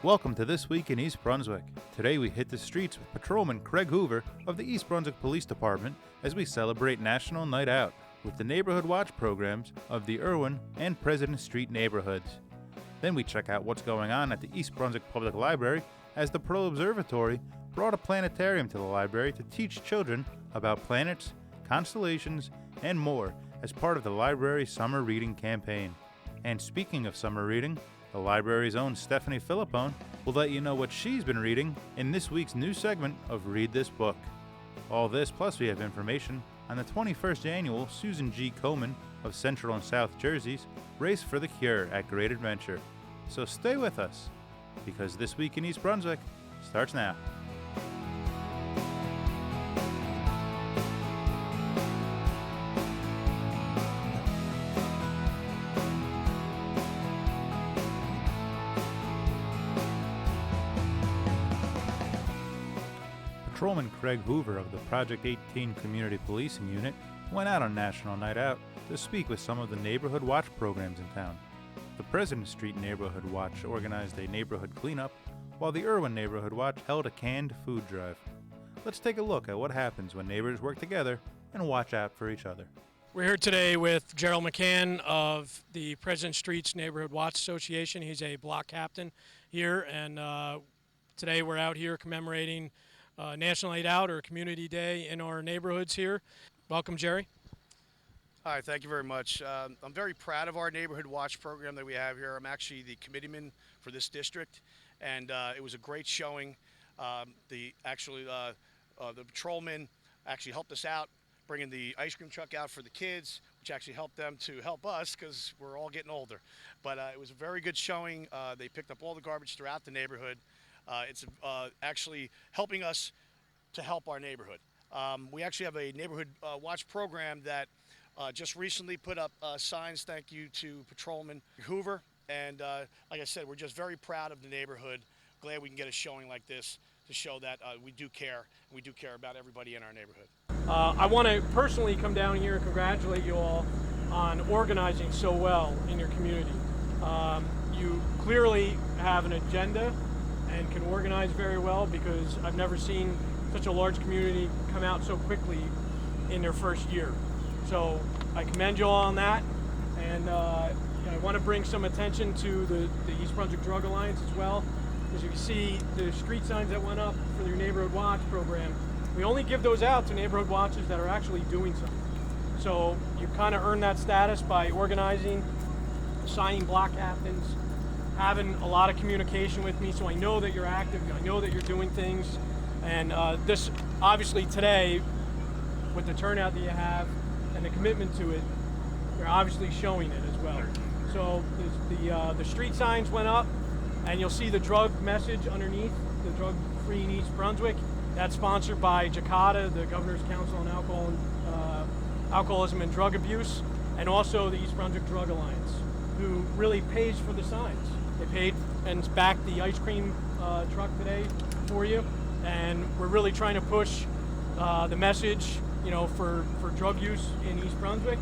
Welcome to This Week in East Brunswick. Today we hit the streets with Patrolman Craig Hoover of the East Brunswick Police Department as we celebrate National Night Out with the Neighborhood Watch programs of the Irwin and President Street neighborhoods. Then we check out what's going on at the East Brunswick Public Library as the Observatory brought a planetarium to the library to teach children about planets, constellations, and more as part of the library's summer reading campaign. And speaking of summer reading, the library's own Stephanie Philippone will let you know what she's been reading in this week's new segment of Read This Book. All this, plus we have information on the 21st annual Susan G. Komen of Central and South Jersey's Race for the Cure at Great Adventure. So stay with us, because This Week in East Brunswick starts now. Patrolman Craig Hoover of the Project 18 Community Policing Unit went out on National Night Out to speak with some of the Neighborhood Watch programs in town. The President Street Neighborhood Watch organized a neighborhood cleanup, while the Irwin Neighborhood Watch held a canned food drive. Let's take a look at what happens when neighbors work together and watch out for each other. We're here today with Gerald McCann of the President Street's Neighborhood Watch Association. He's a block captain here, and today we're out here commemorating National Night Out, or Community Day, in our neighborhoods here. Welcome, Jerry. Hi, thank you very much. I'm very proud of our Neighborhood Watch program that we have here. I'm actually the committeeman for this district, and it was a great showing. The patrolman actually helped us out, bringing the ice cream truck out for the kids, which actually helped them to help us because we're all getting older. But it was a very good showing. They picked up all the garbage throughout the neighborhood. It's actually helping us to help our neighborhood. We actually have a neighborhood watch program that just recently put up signs, thank you to Patrolman Hoover. And like I said, we're just very proud of the neighborhood. Glad we can get a showing like this to show that we do care. And we do care about everybody in our neighborhood. I want to personally come down here and congratulate you all on organizing so well in your community. You clearly have an agenda and can organize very well, because I've never seen such a large community come out so quickly in their first year. So I commend you all on that, and I want to bring some attention to the East Brunswick Drug Alliance as well, because if you see the street signs that went up for your Neighborhood Watch program, we only give those out to neighborhood watches that are actually doing something. So you kind of earn that status by organizing, assigning block captains, having a lot of communication with me, so I know that you're active, I know that you're doing things, and this, obviously today, with the turnout that you have and the commitment to it, you're obviously showing it as well. So the street signs went up, and you'll see the drug message underneath, the drug-free in East Brunswick. That's sponsored by JACATA, the Governor's Council on Alcoholism and Drug Abuse, and also the East Brunswick Drug Alliance, who really pays for the signs. They paid and backed the ice cream truck today for you, and we're really trying to push the message, for drug use in East Brunswick,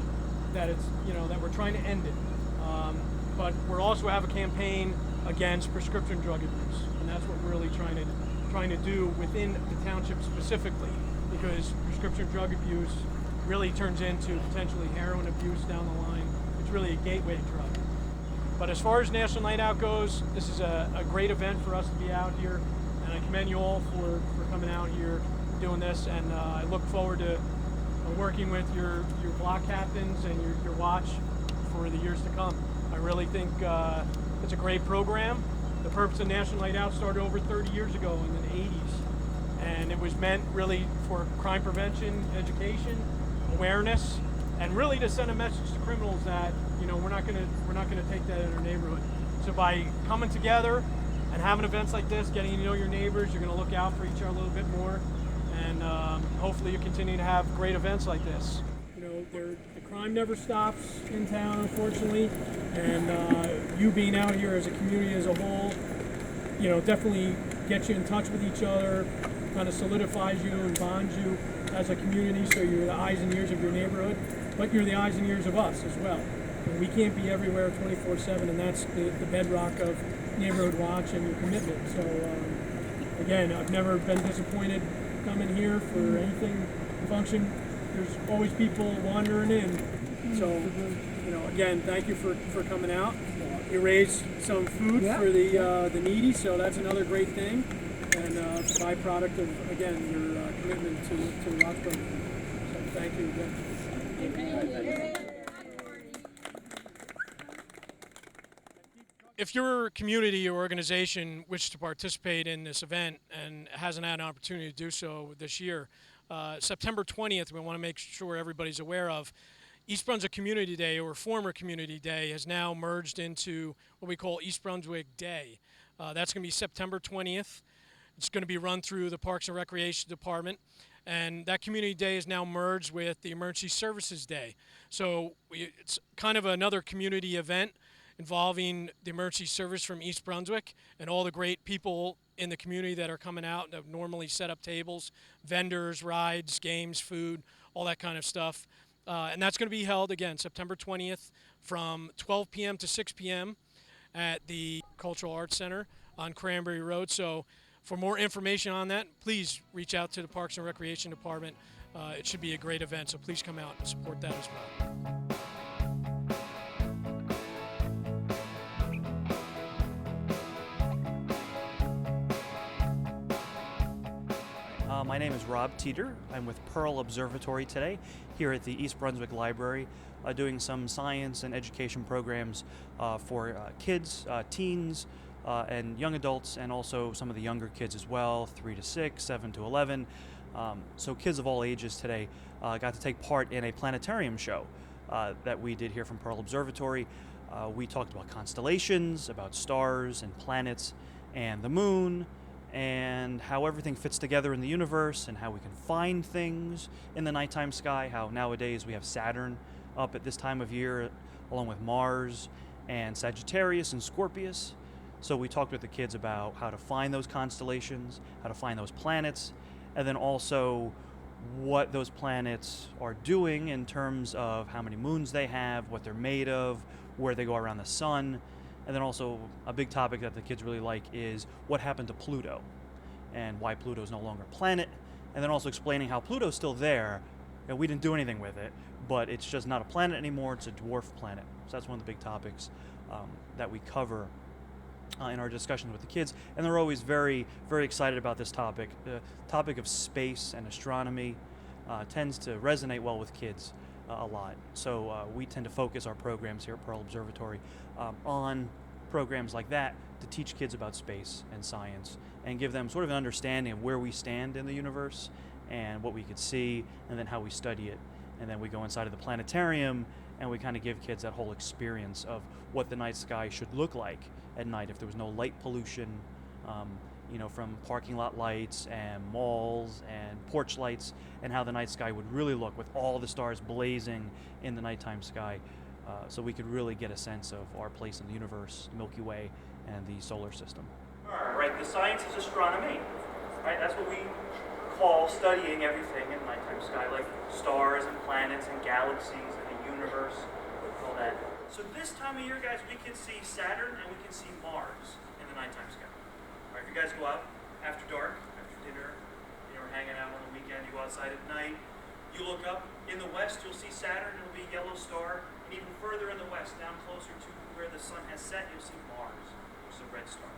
that it's, that we're trying to end it. But we're also have a campaign against prescription drug abuse, and that's what we're really trying to do within the township specifically, because prescription drug abuse really turns into potentially heroin abuse down the line. It's really a gateway drug. But as far as National Night Out goes, this is a great event for us to be out here, and I commend you all for coming out here doing this, and I look forward to working with your block captains and your watch for the years to come. I really think it's a great program. The purpose of National Night Out started over 30 years ago in the 80s, and it was meant really for crime prevention, education, awareness, and really to send a message to criminals that we're not gonna take that in our neighborhood. So by coming together and having events like this, getting to know your neighbors, you're gonna look out for each other a little bit more, and hopefully you continue to have great events like this. The crime never stops in town, unfortunately, and you being out here as a community as a whole, definitely gets you in touch with each other, kind of solidifies you and bonds you as a community. So you're the eyes and ears of your neighborhood, but you're the eyes and ears of us as well. And we can't be everywhere 24/7, and that's the bedrock of neighborhood watch and your commitment. So again, I've never been disappointed coming here for anything function. There's always people wandering in. So, again, thank you for coming out. You raised some food for the needy, so that's another great thing. And byproduct of, again, your commitment to the watch program. So thank you again. If your community or organization wishes to participate in this event and hasn't had an opportunity to do so this year, September 20th, we want to make sure everybody's aware of. East Brunswick Community Day, or former Community Day, has now merged into what we call East Brunswick Day. That's going to be September 20th. It's going to be run through the Parks and Recreation Department. And that Community Day is now merged with the Emergency Services Day. So it's kind of another community event involving the emergency service from East Brunswick and all the great people in the community that are coming out and have normally set up tables, vendors, rides, games, food, all that kind of stuff. And that's going to be held, again, September 20th from 12 p.m. to 6 p.m. at the Cultural Arts Center on Cranberry Road. So for more information on that, please reach out to the Parks and Recreation Department. It should be a great event, so please come out and support that as well. My name is Rob Teeter. I'm with Pearl Observatory today here at the East Brunswick Library, doing some science and education programs for kids, teens, and young adults, and also some of the younger kids as well, 3 to 6, 7 to 11. So kids of all ages today got to take part in a planetarium show that we did here from Pearl Observatory. We talked about constellations, about stars and planets and the moon, and how everything fits together in the universe and how we can find things in the nighttime sky, how nowadays we have Saturn up at this time of year along with Mars and Sagittarius and Scorpius. So we talked with the kids about how to find those constellations, how to find those planets, and then also what those planets are doing in terms of how many moons they have, what they're made of, where they go around the sun. And then also a big topic that the kids really like is what happened to Pluto and why Pluto is no longer a planet. And then also explaining how Pluto's still there and we didn't do anything with it, but it's just not a planet anymore, it's a dwarf planet. So that's one of the big topics that we cover in our discussions with the kids. And they're always very, very excited about this topic. The topic of space and astronomy tends to resonate well with kids a lot. So we tend to focus our programs here at Pearl Observatory on programs like that to teach kids about space and science and give them sort of an understanding of where we stand in the universe and what we could see and then how we study it. And then we go inside of the planetarium and we kind of give kids that whole experience of what the night sky should look like at night if there was no light pollution, from parking lot lights and malls and porch lights, and how the night sky would really look with all the stars blazing in the nighttime sky. So we could really get a sense of our place in the universe, Milky Way, and the solar system. All right, the science is astronomy. Right, that's what we call studying everything in the nighttime sky, like stars and planets and galaxies and the universe, all that. So this time of year, guys, we can see Saturn and we can see Mars in the nighttime sky. All right, if you guys go out after dark, after dinner, we're hanging out on the weekend, you go outside at night, you look up in the west, you'll see Saturn, it'll be a yellow star, and even further in the west, down closer to where the sun has set, you'll see Mars, which is a red star.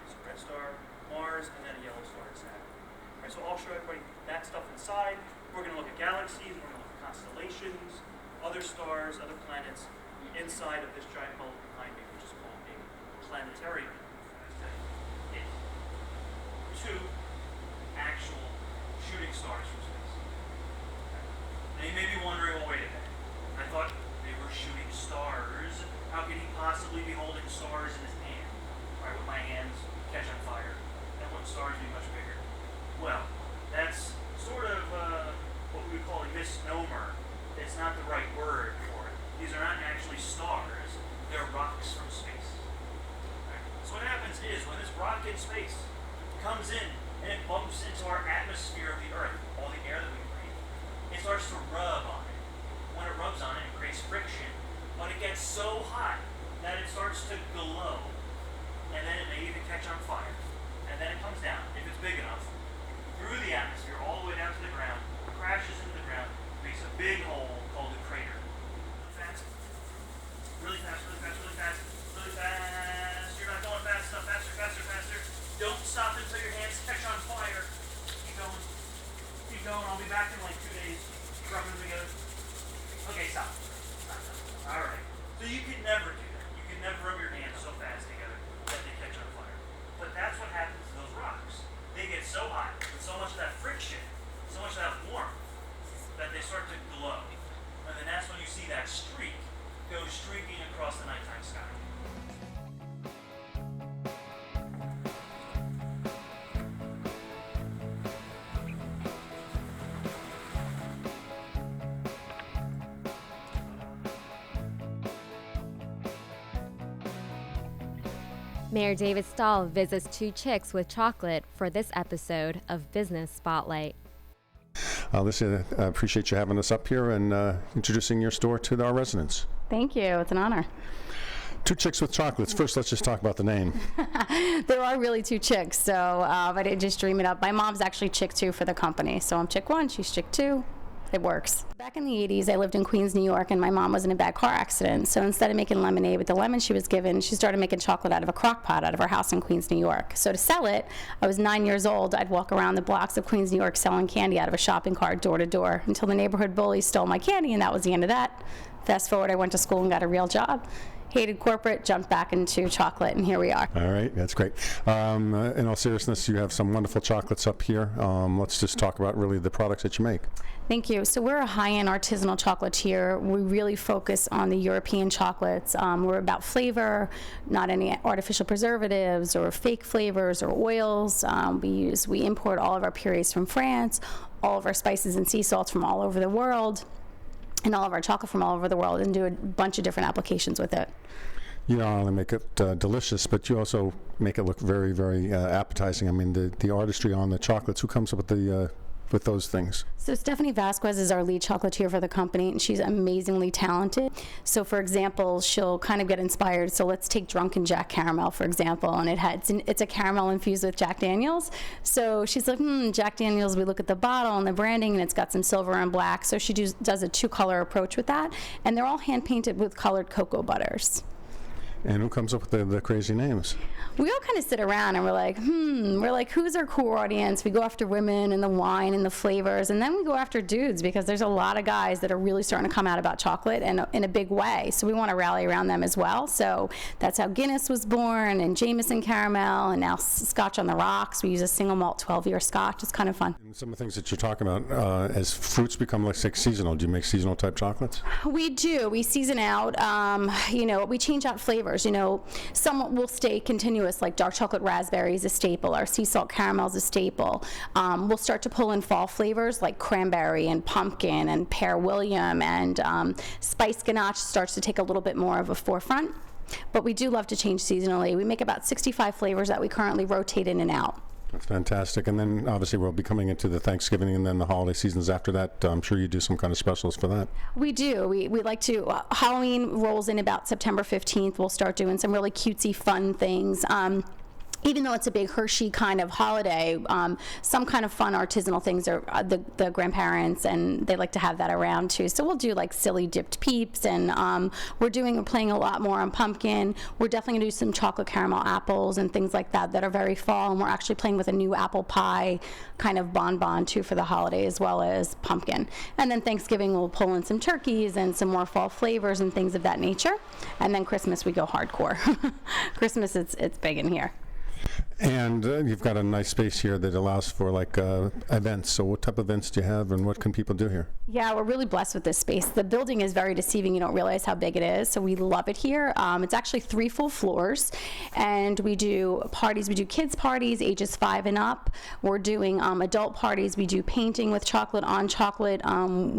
There's a red star, Mars, and then a yellow star at Saturn. All right, so I'll show everybody that stuff inside. We're going to look at galaxies, we're going to look at constellations, other stars, other planets inside of this giant bubble behind me, which is called a planetarium. Two actual shooting stars from space. Now you may be wondering, well, wait a minute. I thought they were shooting stars. How could he possibly be holding stars in his hand? Right, with my hands catch on fire. That wouldn't stars be much bigger. Well, that's sort of what we would call a misnomer. It's not the right word for it. These are not actually stars. They're rocks from space. Right? So what happens is when this rock in space comes in and it bumps into our atmosphere of the Earth, all the air that we breathe, it starts to rub on it. When it rubs on it, it creates friction, but it gets so hot that it starts to glow, and then it atmosphere all the way down to the ground, crashes into the ground, makes a big hole called a crater. Fast. Really fast, really fast, really fast, really fast. You're not going fast enough. Faster, faster, faster. Don't stop until your hands catch on fire. Keep going. Keep going. I'll be back in like 2 days. Rubbing them together. Okay, stop. Stop, stop, stop. All right. So you can never do that. You can never rub your hands so fast together that they catch on fire. But that's what happens to those rocks. They get so hot with so much of that friction, so much of that warmth, that they start to glow. And then that's when you see that streak go streaking across the nighttime sky. Mayor David Stahl visits two chicks with chocolate for this episode of Business Spotlight. Listen, I appreciate you having us up here and introducing your store to our residents. Thank you. It's an honor. Two Chicks with Chocolates. First, let's just talk about the name. There are really two chicks, so I didn't just dream it up. My mom's actually chick 2 for the company, so I'm chick 1, she's chick 2. It works. Back in the 80s, I lived in Queens, New York, and my mom was in a bad car accident. So instead of making lemonade with the lemon she was given, she started making chocolate out of a crock pot out of her house in Queens, New York. So to sell it, I was 9 years old. I'd walk around the blocks of Queens, New York selling candy out of a shopping cart door to door until the neighborhood bully stole my candy, and that was the end of that. Fast forward, I went to school and got a real job. Hated corporate, jumped back into chocolate, and here we are. All right, that's great. In all seriousness, you have some wonderful chocolates up here. Let's just talk about really the products that you make. Thank you. So we're a high-end artisanal chocolatier. We really focus on the European chocolates. We're about flavor, not any artificial preservatives or fake flavors or oils. We import all of our purees from France, all of our spices and sea salts from all over the world, and all of our chocolate from all over the world, and do a bunch of different applications with it. You not only make it delicious, but you also make it look very, very appetizing. I mean, the artistry on the chocolates. Who comes up with those things? So Stephanie Vasquez is our lead chocolatier for the company, and she's amazingly talented. So for example, she'll kind of get inspired. So let's take Drunken Jack Caramel, for example, and it's a caramel infused with Jack Daniels. So she's like, Jack Daniels, we look at the bottle and the branding, and it's got some silver and black. So she does a 2-color approach with that, and they're all hand-painted with colored cocoa butters. And who comes up with the crazy names? We all kind of sit around and we're like, who's our core audience? We go after women and the wine and the flavors, and then we go after dudes because there's a lot of guys that are really starting to come out about chocolate and in a big way. So we want to rally around them as well. So that's how Guinness was born, and Jameson Caramel, and now Scotch on the Rocks. We use a single malt 12-year Scotch. It's kind of fun. And some of the things that you're talking about, as fruits become like seasonal, do you make seasonal type chocolates? We do. We season out. We change out flavors. Some will stay continuous, like dark chocolate raspberry is a staple. Our sea salt caramel is a staple. We'll start to pull in fall flavors like cranberry and pumpkin and pear William, and spice ganache starts to take a little bit more of a forefront. But we do love to change seasonally. We make about 65 flavors that we currently rotate in and out. That's fantastic. And then obviously we'll be coming into the Thanksgiving and then the holiday seasons after that. I'm sure you do some kind of specials for that. We do. We like to. Halloween rolls in about September 15th. We'll start doing some really cutesy, fun things. Even though it's a big Hershey kind of holiday, some kind of fun artisanal things are the grandparents, and they like to have that around too. So we'll do like silly dipped peeps, and we're playing a lot more on pumpkin. We're definitely gonna do some chocolate caramel apples and things like that are very fall, and we're actually playing with a new apple pie kind of bonbon too for the holiday, as well as pumpkin. And then Thanksgiving we'll pull in some turkeys and some more fall flavors and things of that nature. And then Christmas we go hardcore. Christmas it's big in here. And you've got a nice space here that allows for like events. So what type of events do you have, and what can people do here? Yeah, we're really blessed with this space. The building is very deceiving. You don't realize how big it is. So we love it here. It's actually 3 full floors, and we do parties. We do kids parties, ages 5 and up. We're doing adult parties. We do painting with chocolate, on chocolate.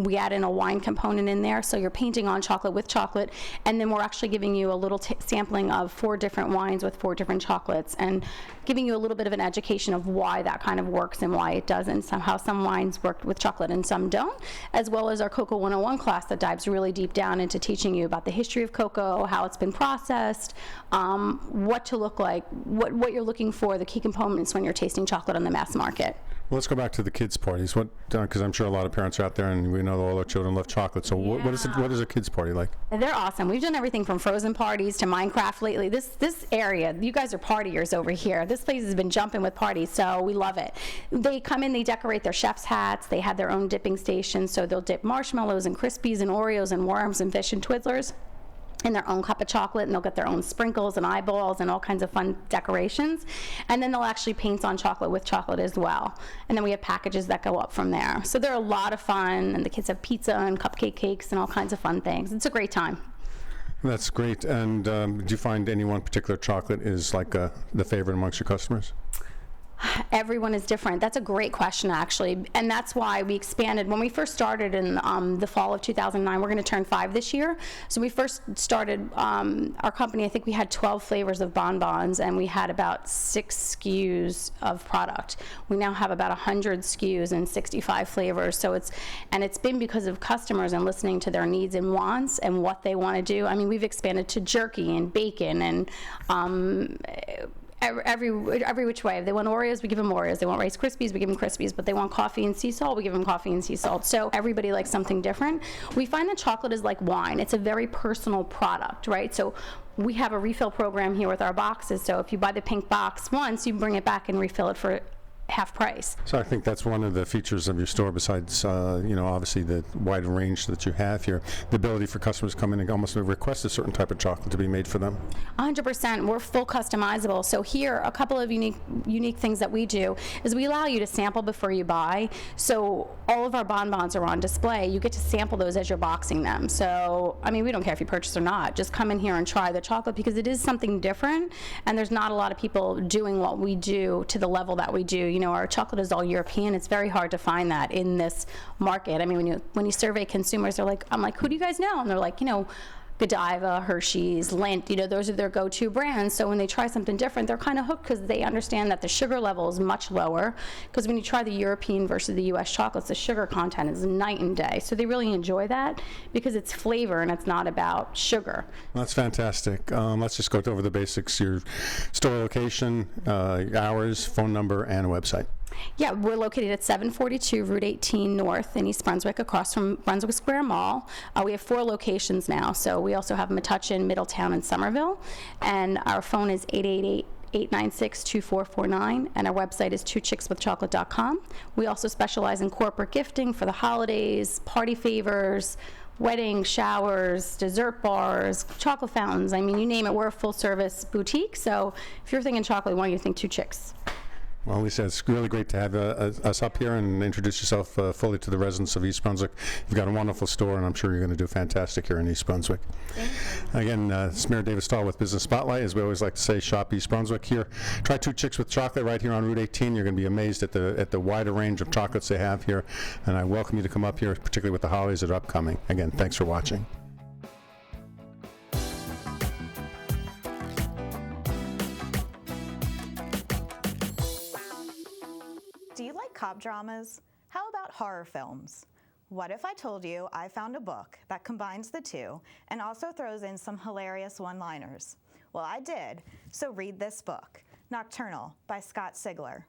We add in a wine component in there. So you're painting on chocolate with chocolate, and then we're actually giving you a little sampling of 4 different wines with 4 different chocolates, and giving you a little bit of an education of why that kind of works and why it doesn't. Somehow some wines work with chocolate and some don't, as well as our Cocoa 101 class that dives really deep down into teaching you about the history of cocoa, how it's been processed, what to look like, what you're looking for, the key components when you're tasting chocolate on the mass market. Well, let's go back to the kids' parties. What? Because I'm sure a lot of parents are out there, and we know all our children love chocolate. So what is a kids' party like? They're awesome. We've done everything from frozen parties to Minecraft lately. This area, you guys are partiers over here. This place has been jumping with parties, so we love it. They come in, they decorate their chef's hats. They have their own dipping station, so they'll dip marshmallows and Crispies and Oreos and worms and fish and Twizzlers in their own cup of chocolate, and they'll get their own sprinkles and eyeballs and all kinds of fun decorations. And then they'll actually paint on chocolate with chocolate as well. And then we have packages that go up from there. So they're a lot of fun, and the kids have pizza and cupcake cakes and all kinds of fun things. It's a great time. That's great. And do you find any one particular chocolate is like the favorite amongst your customers? Everyone is different. That's a great question, actually, and that's why we expanded. When we first started in the fall of 2009, we're going to turn 5 this year. So we first started our company, I think we had 12 flavors of bonbons, and we had about 6 SKUs of product. We now have about 100 SKUs and 65 flavors. So it's been because of customers and listening to their needs and wants and what they want to do. I mean, we've expanded to jerky and bacon and every which way. If they want Oreos, we give them Oreos. They want Rice Krispies, we give them Krispies. But they want coffee and sea salt, we give them coffee and sea salt. So everybody likes something different. We find that chocolate is like wine. It's a very personal product, right? So we have a refill program here with our boxes. So if you buy the pink box once, you bring it back and refill it for half price. So I think that's one of the features of your store, besides obviously the wide range that you have here, the ability for customers to come in and almost request a certain type of chocolate to be made for them. 100%. We're full customizable. So here, a couple of unique things that we do is we allow you to sample before you buy. So all of our bonbons are on display. You get to sample those as you're boxing them. So, I mean, we don't care if you purchase or not. Just come in here and try the chocolate, because it is something different, and there's not a lot of people doing what we do to the level that we do. You know, our chocolate is all European. It's very hard to find that in this market. I mean, when you survey consumers, I'm like, who do you guys know? And they're like, Godiva, Hershey's, Lindt, those are their go-to brands. So when they try something different, they're kind of hooked, because they understand that the sugar level is much lower. Because when you try the European versus the U.S. chocolates, the sugar content is night and day. So they really enjoy that because it's flavor and it's not about sugar. That's fantastic. Let's just go over the basics. Your store location, hours, phone number, and a website. Yeah, we're located at 742 Route 18 North in East Brunswick, across from Brunswick Square Mall. We have 4 locations now, so we also have Metuchen, Middletown, and Somerville. And our phone is 888-896-2449, and our website is twochickswithchocolate.com. We also specialize in corporate gifting for the holidays, party favors, weddings, showers, dessert bars, chocolate fountains. I mean, you name it, we're a full-service boutique. So if you're thinking chocolate, why don't you think Two Chicks? Well, Lisa, it's really great to have us up here and introduce yourself fully to the residents of East Brunswick. You've got a wonderful store, and I'm sure you're going to do fantastic here in East Brunswick. Again, it's Mayor David Stahl with Business Spotlight. As we always like to say, shop East Brunswick here. Try Two Chicks with Chocolate right here on Route 18. You're going to be amazed at the wider range of chocolates they have here, and I welcome you to come up here, particularly with the holidays that are upcoming. Again, thanks for watching. Do you like cop dramas? How about horror films? What if I told you I found a book that combines the two and also throws in some hilarious one-liners? Well, I did, so read this book, Nocturnal by Scott Sigler.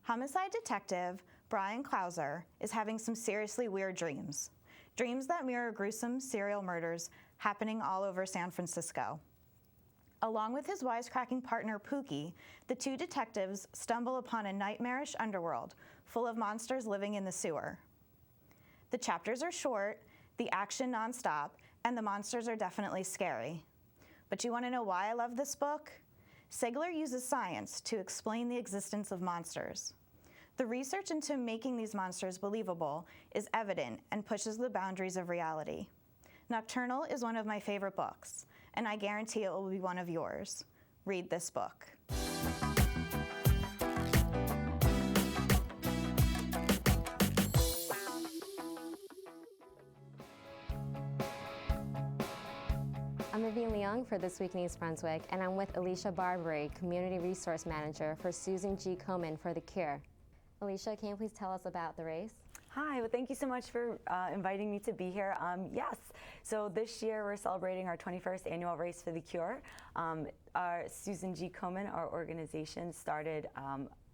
Homicide detective Brian Clauser is having some seriously weird dreams. Dreams that mirror gruesome serial murders happening all over San Francisco. Along with his wisecracking partner Pookie, the 2 detectives stumble upon a nightmarish underworld full of monsters living in the sewer. The chapters are short, the action nonstop, and the monsters are definitely scary. But you want to know why I love this book? Sigler uses science to explain the existence of monsters. The research into making these monsters believable is evident and pushes the boundaries of reality. Nocturnal is one of my favorite books, and I guarantee it will be one of yours. Read this book. I'm Vivian Leung for This Week in East Brunswick, and I'm with Alicia Barbary, Community Resource Manager for Susan G. Komen for The Cure. Alicia, can you please tell us about the race? Hi, well, thank you so much for inviting me to be here. Yes, so this year we're celebrating our 21st annual Race for the Cure. Our Susan G. Komen, our organization, started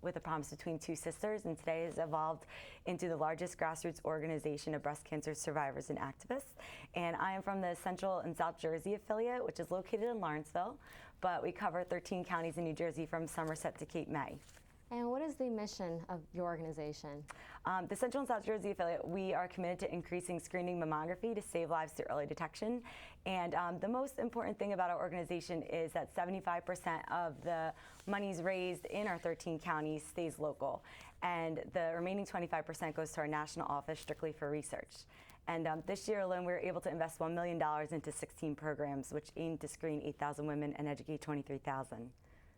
with a promise between two sisters, and today has evolved into the largest grassroots organization of breast cancer survivors and activists. And I am from the Central and South Jersey affiliate, which is located in Lawrenceville, but we cover 13 counties in New Jersey from Somerset to Cape May. And what is the mission of your organization? The Central and South Jersey affiliate, we are committed to increasing screening mammography to save lives through early detection. And the most important thing about our organization is that 75% of the monies raised in our 13 counties stays local. And the remaining 25% goes to our national office strictly for research. And this year alone, we were able to invest $1 million into 16 programs, which aim to screen 8,000 women and educate 23,000.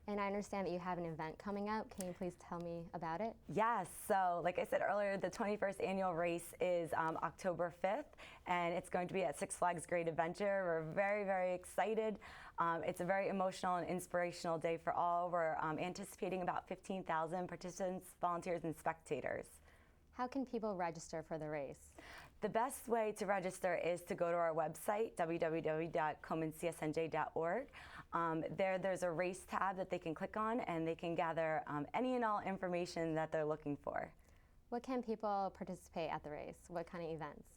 And I understand that you have an event coming up. Can you please tell me about it? Yes, so like I said earlier, the 21st annual race is October 5th, and it's going to be at Six Flags Great Adventure. We're very, very excited. It's a very emotional and inspirational day for all. We're anticipating about 15,000 participants, volunteers, and spectators. How can people register for the race? The best way to register is to go to our website, www.komencsnj.org. There's a race tab that they can click on, and they can gather any and all information that they're looking for. What can people participate at the race? What kind of events?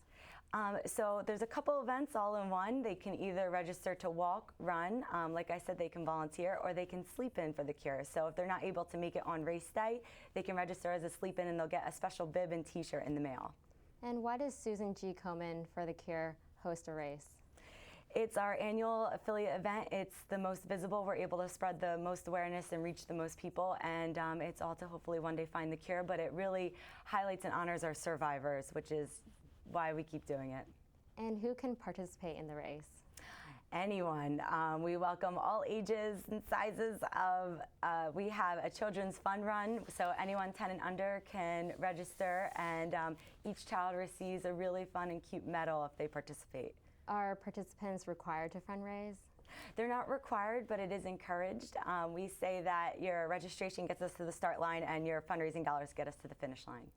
So there's a couple events all in one. They can either register to walk, run, like I said, they can volunteer, or they can sleep in for the cure. So if they're not able to make it on race day, they can register as a sleep in, and they'll get a special bib and t-shirt in the mail. And why does Susan G. Komen for the Cure host a race? It's our annual affiliate event. It's the most visible. We're able to spread the most awareness and reach the most people, and it's all to hopefully one day find the cure, but it really highlights and honors our survivors, which is why we keep doing it. And who can participate in the race? Anyone. We welcome all ages and sizes of, we have a children's fun run, so anyone 10 and under can register, and each child receives a really fun and cute medal if they participate. Are participants required to fundraise? They're not required, but it is encouraged. We say that your registration gets us to the start line and your fundraising dollars get us to the finish line.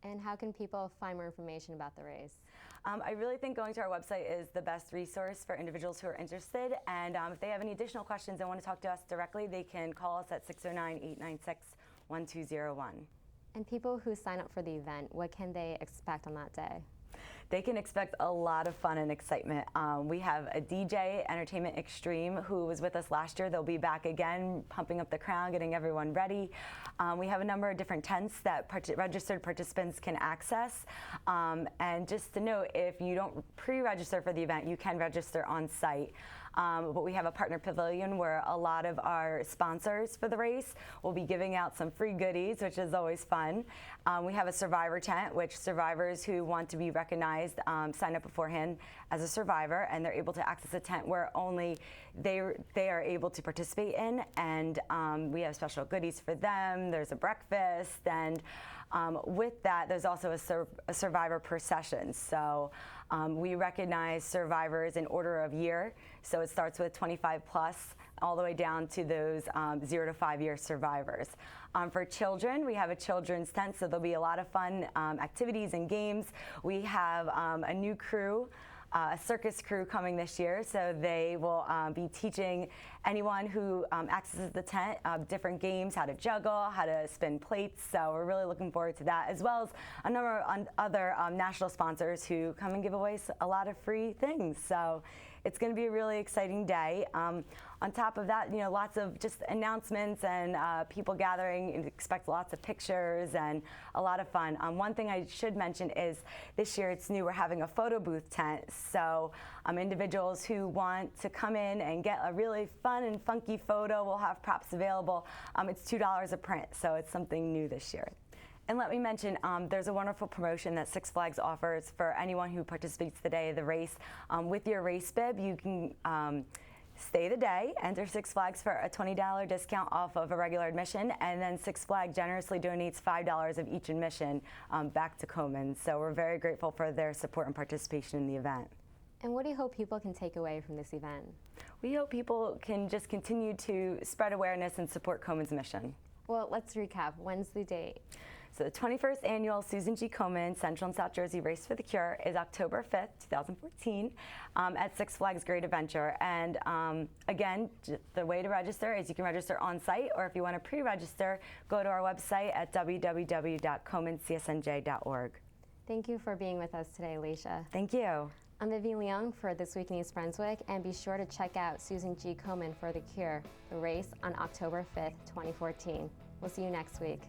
And how can people find more information about the race? I really think going to our website is the best resource for individuals who are interested. And if they have any additional questions and want to talk to us directly, they can call us at 609-896-1201. And people who sign up for the event, what can they expect on that day? They can expect a lot of fun and excitement. We have a DJ, Entertainment Extreme, who was with us last year. They'll be back again, pumping up the crowd, getting everyone ready. We have a number of different tents that registered participants can access. And just to note, if you don't pre-register for the event, you can register on site. But we have a partner pavilion where a lot of our sponsors for the race will be giving out some free goodies, which is always fun. We have a survivor tent, which survivors who want to be recognized sign up beforehand as a survivor, and they're able to access a tent where only they are able to participate in. And we have special goodies for them. There's a breakfast, and with that, there's also a survivor per session. So we recognize survivors in order of year. So it starts with 25 plus all the way down to those 0 to 5 year survivors. For children, we have a children's tent, so there'll be a lot of fun activities and games. We have a new crew, a circus crew coming this year, so they will be teaching anyone who accesses the tent different games, how to juggle, how to spin plates. So we're really looking forward to that, as well as a number of other national sponsors who come and give away a lot of free things. So it's going to be a really exciting day. On top of that, you know, lots of just announcements and people gathering, and expect lots of pictures and a lot of fun. One thing I should mention is this year it's new, we're having a photo booth tent. So individuals who want to come in and get a really fun and funky photo, we'll have props available. It's $2 a print, so it's something new this year. And let me mention, there's a wonderful promotion that Six Flags offers for anyone who participates the day of the race. With your race bib, you can stay the day, enter Six Flags for a $20 discount off of a regular admission, and then Six Flags generously donates $5 of each admission back to Komen. So we're very grateful for their support and participation in the event. And what do you hope people can take away from this event? We hope people can just continue to spread awareness and support Komen's mission. Well, let's recap. When's the date? So the 21st annual Susan G. Komen Central and South Jersey Race for the Cure is October 5th, 2014 at Six Flags Great Adventure. And again, the way to register is you can register on site, or if you want to pre-register, go to our website at www.komencsnj.org. Thank you for being with us today, Alicia. Thank you. I'm Vivian Leung for This Week in East Brunswick, and be sure to check out Susan G. Komen for the Cure, the race on October 5th, 2014. We'll see you next week.